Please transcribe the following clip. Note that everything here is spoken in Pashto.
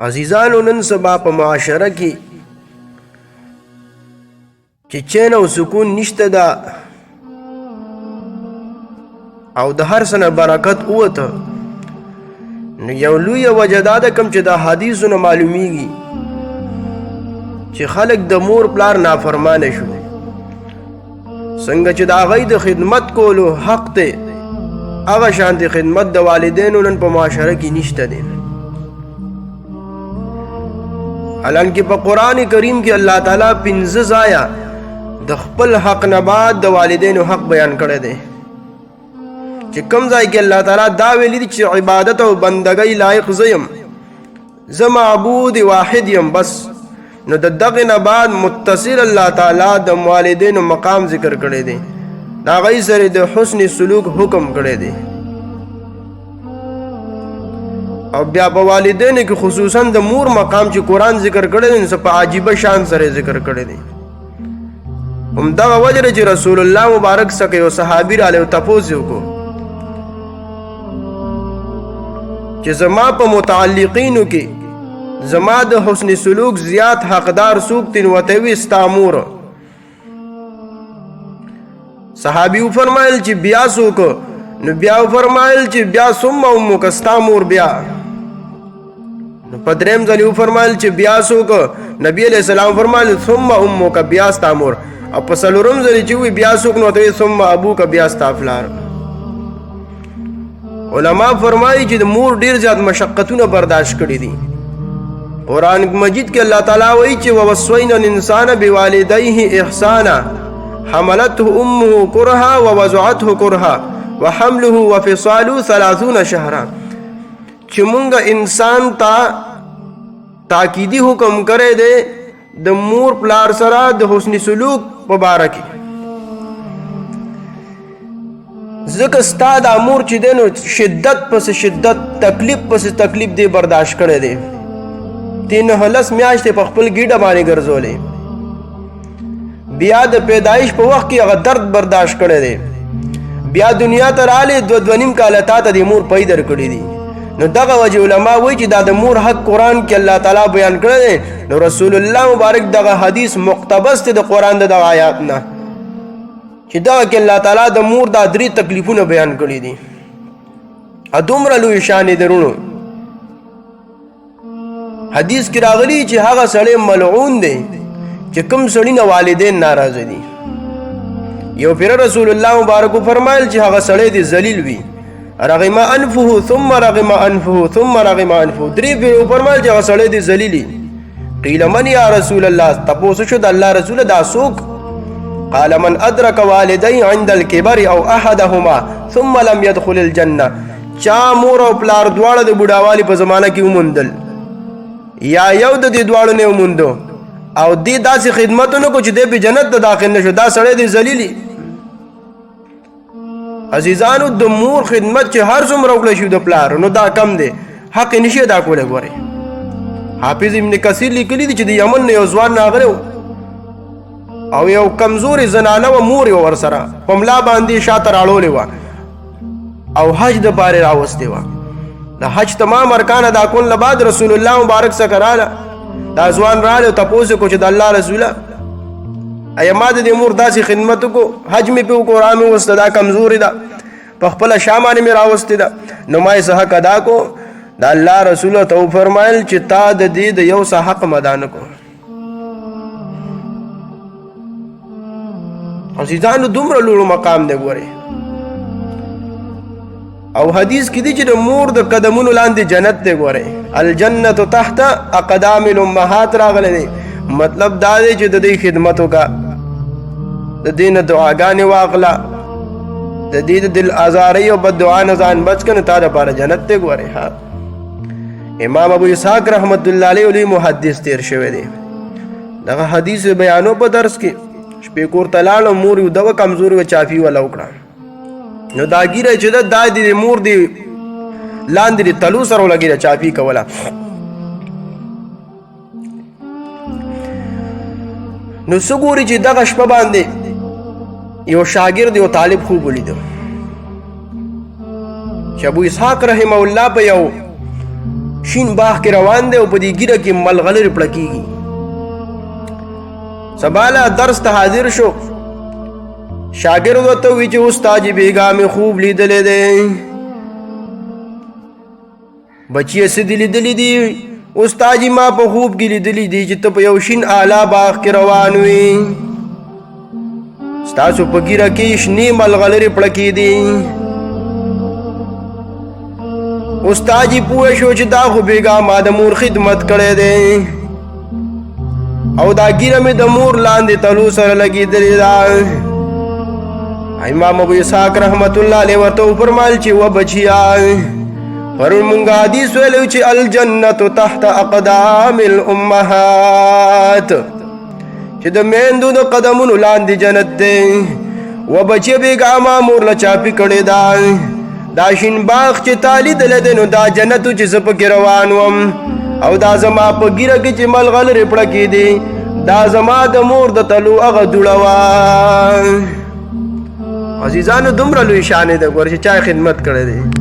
عزیزانو نن سبا په معاشره کې چې چین او سکون نشته ده او د هر څه نه برکت ووته، نو یو لویه وجه دا ده کوم چې د حدیثو نه معلومیږي چې خلک د مور پلار نافرمانه شو، څنګه چې د هغوی د خدمت کولو حق دی هغه شانتې خدمت د والدینو نن په معاشره کې نشته دی. حالانکه په قرآن کریم کې الله تعالی 15 ځایه د خپل حق نه بعد د والدینو حق بیان کړی دی، چې کوم ځای کې الله تعالی دا ویلي دي چې عبادت او بندګۍ لایق زه یم، زه معبود واحد یم بس، نو د دغه نه بعد متصل الله تعالی د والدینو مقام ذکر کړی دی، د هغوی سره د حسن سلوک حکم کړی دی. او بیا په والدینو کې خصوصا د مور مقام چې قرآن ذکر کړی دی نو په عجیبه شان سره ذکر کړی دی. همدغه وجه چې رسول الله مبارک څخه یو صحابي راغلی او تپوس یې وکړو چې زما په متعلقینو کې زما د حسن سلوک زیات حقدار څوک دي؟ نو ورته ویې ستا مور. صحابي وفرمایل چې بیا څوک؟ نو بیا وفرمایل چې بیا ثم امک، ستا مور بیا. نو په دریم ځل وفرمایل چې بیا څوک؟ نبی علیہ السلام فرمایل ثم امک، بیا ستا مور. او په څلورم ځل چې وی بیا څوک؟ نو ورته ثم ابوک، بیا ستا پلار. علما فرمایي چې د مور ډیر زیات مشقتونه برداشت کړي دي. قرآن مجید کې الله تعالی وایي چې ووصینا الانسان بوالديه احسانا حملته امه کرها ووضعته کرها وحمله وفصاله 30 شهرا، چې مونږ انسان ته تاکیدی حکم کړی دی د مور پلار سره د حسن سلوک په باره کې، ځکه ستا د مور چې دی نو شدت پس شدت، تکلیف پس تکلیف دی برداشت کړی دی، 3 میاشتې په خپل ګیډه باندې ګرځولې، بیا د پیدایش په وخت کې هغه درد برداشت کړی دی، بیا دنیا ته راغلی 2.5 کاله تا ته د مور پی درکړي دي. نو دغه وجه علما وایي چې دا د مور حق قرآن کې الله تعالی بیان کړی دی، نو رسول الله مبارک دغه حدیث مقتبس دی د قرآن د دغه آیات نه، چې دغه کې الله تعالی د مور دا 3 تکلیفونه بیان کړي دي. دومره لوی شان یې درونو حدیث کې راغلی چې هغه سړی ملعون دی چې کوم سړی نه والدین ناراضه دي. یو پیر رسول الله مبارک فرمایل چې هغه سړی دی ذلیل وي، رغم انفه ثم رغم انفه ثم رغم انفه، 3 پیر فرمایل چې هغه سړی دی ذلیلی. قیل من یا رسول الله، تپوس شو د الله رسول دا څوک؟ قال من ادرك والدي عند الكبر او احدهما ثم لم يدخل الجنه، چا مور او پلار دواړه د بوډاوالي په زمانه کې وموندل یا یو د دې دواړو نه وموندو او دې داسې خدمتونه کو چې دې په جنت ته داخل نشو، دا سړی دی ذلیلی. عزیزانو د مور خدمت چې هر څومره وکړی شي د پلار نو دا کم دی، حق یې نشي ادا کولی. ګورئ حافظ ابن کثیر لیکلي دي چې د یمن نه یو ځوان راغلی او یو کمزورې زنانه وه، مور یې ورسره په ملا باندې شاته راړولې وه او حج د پارې راوستې وه. د حج تمام ارکان ادا کولو نه بعد رسول الله مبارک څخه راغله، دا ځوان راغلی او تپوس یې کړو چې د الله رسوله ایا ما د دې مور داسې خدمت وکړو، حج مې پې وکړو، را مې وسته، دا کمزورې ده، په خپله شا باندې مې راوستې ده، نو ما یې څه حق ادا کړو؟ د الله رسول ته وفرمایل چې تا د دې د یو څه حق م ادا نه کړو. عزیزانو دومره لوړ مقام دی. ګورئ او حدیث کې دی چې د مور د قدمونو لاندې جنت دی. ګورئ الجنت تحت اقدام الامهات راغلی دی، مطلب دا دی چې د دې خدمت وکړه، د دې نه دعاګانې واخله، د دې د دل ازارۍ او بد دعا نه ځان بچ کړه، تا دپاره جنت دی. ګورئ امام ابو اسحاق رحمت الله علیه لوی محدث تیر شوی دی، دغه حدیث بیانو په درس کې شپې کور ته لاړم، مور یې دغه کمزوري وه، چافي وله وکړه، نو دا ګیره چې ده دا د مور د لاندې د تلو سره ولګېده، چافي کوله. نو څه ګوري چې دغه شپه باندې یو شاګرد یو طالب خوب ولیده چې ابو اسحاق رحمه الله په یو شین باغ کې روان دی او په دې ګیره کې ملغلرې پړکېږي. سباله درس ته حاضر شو. شاګرد ورته ووایي چې استاد بیګا مې خوب لیدلی دی. بچیه څه دې لیدلی دي؟ استاد ما په خوب کې لیدلی دي چې ته په یو شین اعلی باغ کې روان وې. ستاسو په ګیره کې شنې ملغلرې پړکې دي. استاد پوه شو چې دا خو بیګا ما د مور خدمت کړی دی او دا ګیره مې د مور لاندې تلو سره لګېدلې ده. امام ابو اسحاق رحمت الله علیه ورته وفرمایل چې و بچیا پرون مونږ حدیث ویلو چې الجنت تحت اقدام الامهات چې د میندو د قدمونو لاندې جنت دی. و بچی بیګا ما مور له چاپی کړې ده. دا شین باغ چې تا لیدلی دی نو دا جنتو چې زه پکې روان وم او دا زما په ګیره کې چې ملغلرې پړکې دي دا زما د مور د تلو هغه دوړه وه. عزیزانو دومره لوی شانې ده ګوره چې چا خدمت کړی دی.